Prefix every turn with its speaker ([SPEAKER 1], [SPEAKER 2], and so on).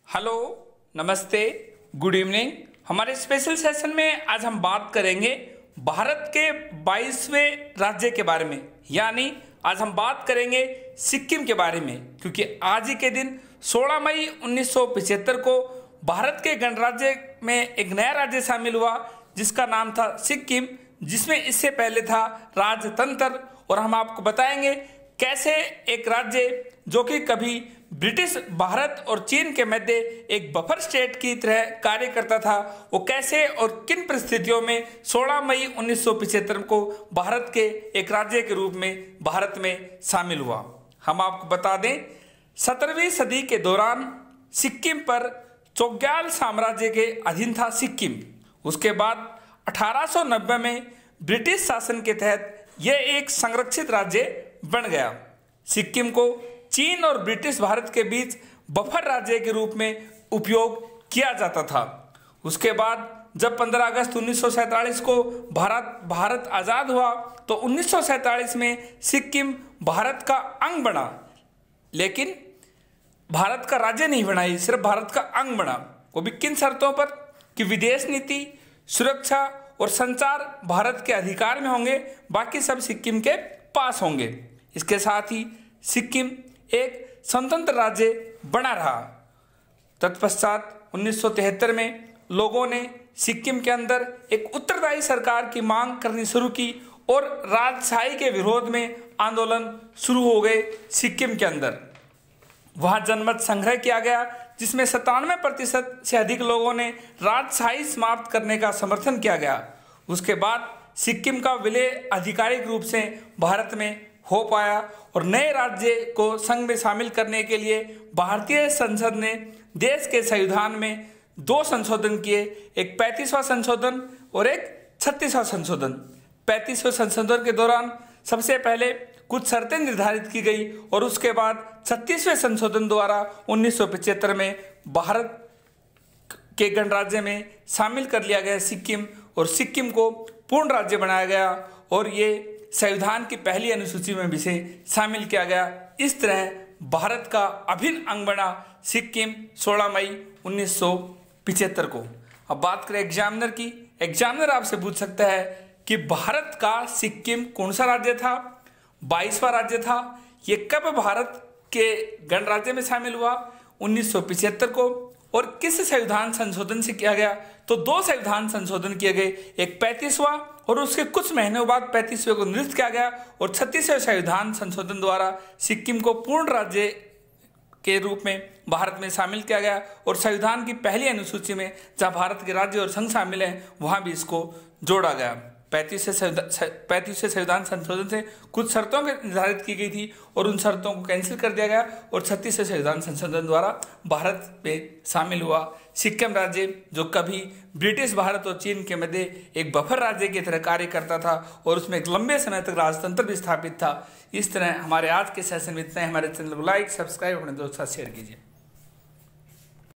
[SPEAKER 1] Hello, नमस्ते, good evening. हमारे special session में आज हम बात करेंगे भारत के 22वें राज्य के बारे में, यानी आज हम बात करेंगे सिक्किम के बारे में, क्योंकि आज ही के दिन 16 मई 1975 को भारत के गणराज्य में एक नया राज्य शामिल हुआ जिसका नाम था सिक्किम, जिसमें इससे पहले था राजतंत्र। और हम आपको बताएंगे कैसे एक राज्य जो कि कभी ब्रिटिश भारत और चीन के मध्य एक बफर स्टेट की तरह कार्य करता था, वो कैसे और किन परिस्थितियों में 16 मई 1975 को भारत के एक राज्य के रूप में भारत में शामिल हुआ। हम आपको बता दें, 17वीं सदी के दौरान सिक्किम पर चोग्याल साम्राज्य के अधीन था सिक्किम। उसके बाद 1890 में ब्रिटिश शासन के तहत यह एक संरक्षित राज्य बन गया। सिक्किम को चीन और ब्रिटिश भारत के बीच बफर राज्य के रूप में उपयोग किया जाता था। उसके बाद जब 15 अगस्त 1947 को भारत आज़ाद हुआ तो 1947 में सिक्किम भारत का अंग बना, लेकिन भारत का राज्य नहीं बना, ये सिर्फ भारत का अंग बना। वो भी किन शर्तों पर कि विदेश नीति, सुरक्षा और संचार भारत के अधिकार में होंगे, बाकी सब सिक्किम के पास होंगे। इसके साथ ही सिक्किम एक स्वतंत्र राज्य बना रहा। तत्पश्चात 1973 में लोगों ने सिक्किम के अंदर एक उत्तरदायी सरकार की मांग करनी शुरू की और राजशाही के विरोध में आंदोलन शुरू हो गए सिक्किम के अंदर। वहाँ जनमत संग्रह किया गया जिसमें 97% से अधिक लोगों ने राजशाही समाप्त करने का समर्थन किया गया। उसके बाद सिक्किम का विलय आधिकारिक रूप से भारत में हो पाया और नए राज्य को संघ में शामिल करने के लिए भारतीय संसद ने देश के संविधान में 2 संशोधन किए, एक 35वां संशोधन और एक 36वां संशोधन। 35वें संशोधन के दौरान सबसे पहले कुछ शर्तें निर्धारित की गई और उसके बाद 36वें संशोधन द्वारा 1975 में भारत के गणराज्य में शामिल कर लिया गया सिक्किम, और सिक्किम को पूर्ण राज्य बनाया गया और ये संविधान की पहली अनुसूची में भी से शामिल किया गया। इस तरह भारत का अभिन्न अंग बना सिक्किम 16 मई 1975 को। अब बात करें एग्जामिनर की। एग्जामिनर आपसे पूछ सकता है कि भारत का सिक्किम कौन सा राज्य था, 22वां राज्य था, ये कब भारत के गणराज्य में शामिल हुआ, 1975 को, और किस संविधान संशोधन से किया गया। तो 2 संविधान संशोधन किए गए, एक 35वां और उसके कुछ महीनों बाद 35वें को निरस्त किया गया, और 36वें संविधान संशोधन द्वारा सिक्किम को पूर्ण राज्य के रूप में भारत में शामिल किया गया। और संविधान की पहली अनुसूची में जहां भारत के राज्य और संघ शामिल हैं वहां भी इसको जोड़ा गया। 35वें संविधान संशोधन से कुछ शर्तों के निर्धारित की गई थी और उन शर्तों को कैंसिल कर दिया गया, और 36वें संविधान संशोधन द्वारा भारत में शामिल हुआ सिक्किम राज्य, जो कभी ब्रिटिश भारत और चीन के मध्य एक बफर राज्य की तरह कार्य करता था और उसमें एक लंबे समय तक राजतंत्र भी स्थापित था। इस तरह हमारे आज के सेशन में इतना है। हमारे चैनल को लाइक, सब्सक्राइब, अपने दोस्तों के साथ शेयर कीजिए।